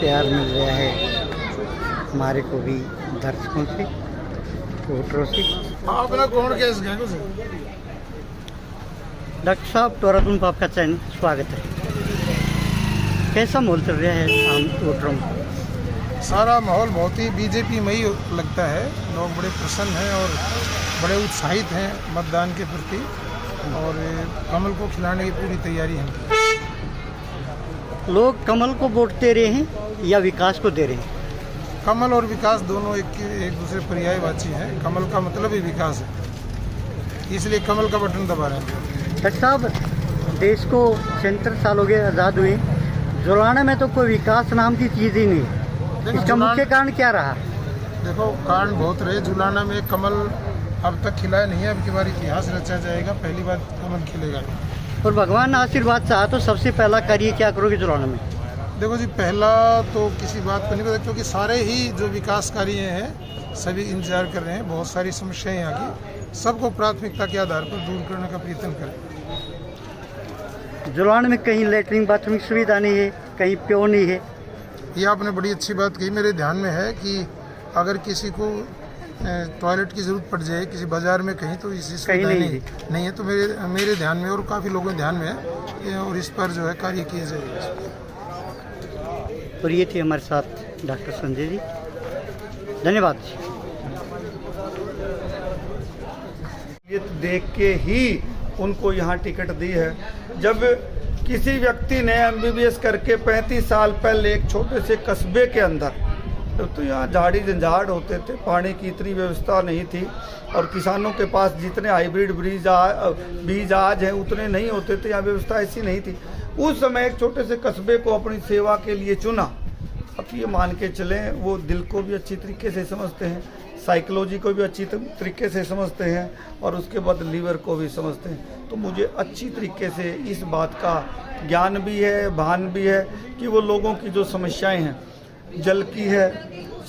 प्यार मिल रहा है हमारे को भी दर्शकों से, वोटरों से। आपने कौन केस गया कुछ? डॉक्टर साहब टोरातुम पाप का चयन स्वागत है। कैसा माहौल चल रहा है आम वोटरों में? सारा माहौल बहुत ही बीजेपी में ही लगता है। लोग बड़े प्रसन्न हैं और बड़े उत्साहित हैं मतदान के प्रति, और कमल को खिलाने की पूरी तैयारी है। लोग कमल को वोट दे रहे हैं या विकास को दे रहे हैं? कमल और विकास दोनों एक दूसरे पर्यायवाची हैं। कमल का मतलब ही विकास है, इसलिए कमल का बटन दबा रहे हैं। डॉक्टर साहब, देश को 76 साल हो गए आज़ाद हुए, जुलाना में तो कोई विकास नाम की चीज़ ही नहीं। इसका मुख्य कारण क्या रहा? देखो, कारण बहुत रहे। जुलाना में कमल अब तक खिलाया नहीं है। अब की बार इतिहास रचा जाएगा, पहली बार कमल खिलेगा। और भगवान आशीर्वाद चाहा तो सबसे पहला कार्य क्या करोगे जुलाना में? देखो जी, पहला तो किसी बात का नहीं पता, क्योंकि सारे ही जो विकास कार्य हैं सभी इंतजार कर रहे हैं। बहुत सारी समस्याएं यहाँ की, सबको प्राथमिकता के आधार पर दूर करने का प्रयत्न करें। जुलाना में कहीं लेटरिन बाथरूम की सुविधा नहीं है, कहीं प्यो नहीं है। ये आपने बड़ी अच्छी बात कही। मेरे ध्यान में है कि अगर किसी को टॉयलेट की ज़रूरत पड़ जाए किसी बाज़ार में कहीं, तो इसी कहीं नहीं है। तो मेरे ध्यान में और काफ़ी लोगों के ध्यान में है, और इस पर जो है कार्य किया जाएगा। और ये थे हमारे साथ डॉक्टर संजय जी। धन्यवाद। ये देख के ही उनको यहाँ टिकट दी है। जब किसी व्यक्ति ने MBBS करके 35 साल पहले एक छोटे से कस्बे के अंदर, तो यहाँ झाड़ी झंझाड़ होते थे, पानी की इतनी व्यवस्था नहीं थी, और किसानों के पास जितने हाइब्रिड बीज आज हैं उतने नहीं होते थे, यहाँ व्यवस्था ऐसी नहीं थी। उस समय एक छोटे से कस्बे को अपनी सेवा के लिए चुना। अब ये मान के चलें, वो दिल को भी अच्छी तरीके से समझते हैं, साइकोलॉजी को भी अच्छी तरीके से समझते हैं, और उसके बाद लीवर को भी समझते हैं। तो मुझे अच्छी तरीके से इस बात का ज्ञान भी है, भान भी है कि वो लोगों की जो समस्याएं हैं, जल की है,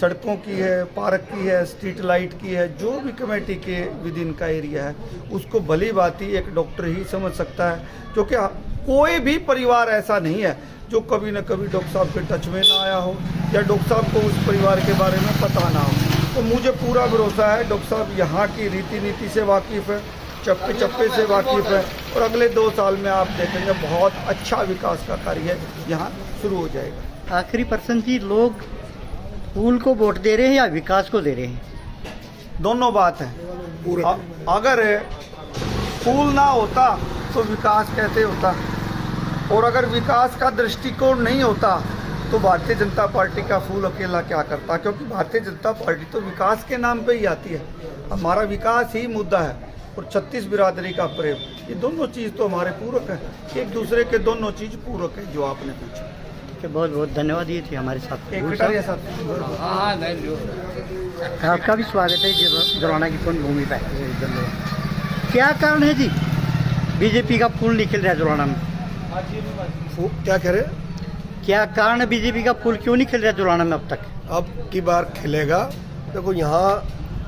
सड़कों की है, पार्क की है, स्ट्रीट लाइट की है, जो भी कमेटी के विदिन का एरिया है, उसको भली भांति एक डॉक्टर ही समझ सकता है। क्योंकि कोई भी परिवार ऐसा नहीं है जो कभी न कभी डॉक्टर साहब के टच में ना आया हो, या डॉक्टर साहब को उस परिवार के बारे में पता ना हो। तो मुझे पूरा भरोसा है डॉक्टर साहब यहाँ की रीति नीति से वाकिफ़ है, चप्पे चप्पे से वाकिफ़ है, और अगले 2 साल में आप देखेंगे बहुत अच्छा विकास का कार्य यहाँ शुरू हो जाएगा। आखिरी प्रश्न जी, लोग फूल को वोट दे रहे हैं या विकास को दे रहे हैं? दोनों बात है। अगर फूल ना होता तो विकास कैसे होता, और अगर विकास का दृष्टिकोण नहीं होता तो भारतीय जनता पार्टी का फूल अकेला क्या करता? क्योंकि भारतीय जनता पार्टी तो विकास के नाम पे ही आती है। हमारा विकास ही मुद्दा है, और 36 बिरादरी का प्रेम, ये दोनों चीज़ तो हमारे पूरक है, एक दूसरे के दोनों चीज़ पूरक है। जो आपने पूछा, बहुत बहुत धन्यवाद। ये थे हमारे साथ। आपका भी स्वागत है जुलाना की पुण्य भूमि पर। क्या कारण है जी बीजेपी का फूल नहीं खिल रहा है जुलाना में? क्या कह रहे? क्या कारण है बीजेपी का फूल क्यों नहीं खिल रहा है जुलाना में अब तक? अब की बार खिलेगा। देखो, यहाँ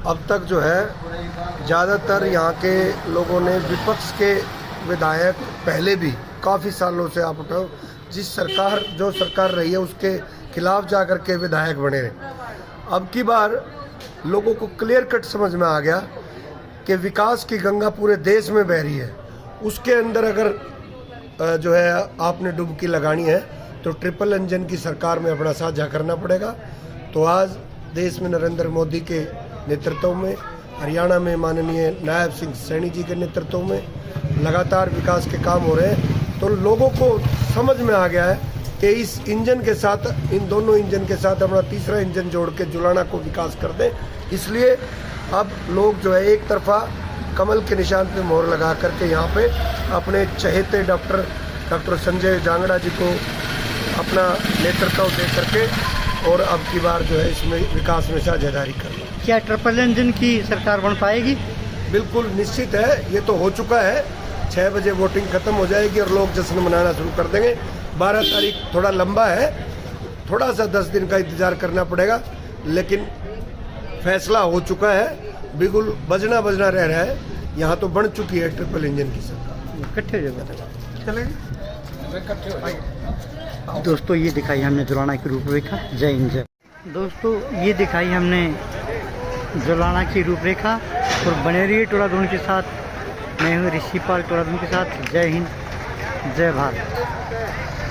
अब तक जो है ज़्यादातर यहाँ के लोगों ने, विपक्ष के विधायक पहले भी काफ़ी सालों से आप उठाओ, जो सरकार रही है उसके खिलाफ जा कर के विधायक बने रहे। अब की बार लोगों को क्लियर कट समझ में आ गया कि विकास की गंगा पूरे देश में बह रही है। उसके अंदर अगर जो है आपने डुबकी लगानी है तो ट्रिपल इंजन की सरकार में अपना साझा करना पड़ेगा। तो आज देश में नरेंद्र मोदी के नेतृत्व में, हरियाणा में माननीय नायब सिंह सैनी जी के नेतृत्व में लगातार विकास के काम हो रहे हैं। तो लोगों को समझ में आ गया है कि इस इंजन के साथ, इन दोनों इंजन के साथ अपना तीसरा इंजन जोड़ के जुलाना को विकास कर दें। इसलिए अब लोग जो है एक तरफा कमल के निशान पे मोहर लगा करके यहाँ पे अपने चहेते डॉक्टर संजय जांगड़ा जी को अपना नेतृत्व दे करके, और अब की बार जो है इसमें विकास में साझेदारी करना। क्या ट्रिपल इंजन की सरकार बन पाएगी? बिल्कुल निश्चित है, ये तो हो चुका है। 6 बजे वोटिंग खत्म हो जाएगी और लोग जश्न मनाना शुरू कर देंगे। 12 तारीख थोड़ा लंबा है, थोड़ा सा 10 दिन का इंतजार करना पड़ेगा, लेकिन फैसला हो चुका है। बिल्कुल बजना रह रहा है। यहाँ तो बन चुकी है ट्रिपल इंजन की सरकार। इकट्ठे हो जाएगा चलेंगे। दोस्तों ये दिखाई हमने जुलाना की रूपरेखा। जय हिंद जय। दोस्तों ये दिखाई हमने जुलाना की रूपरेखा और बने रहिए टोला दून के साथ। मैं हूँ ऋषिपाल टोला दून के साथ। जय हिंद जय भारत।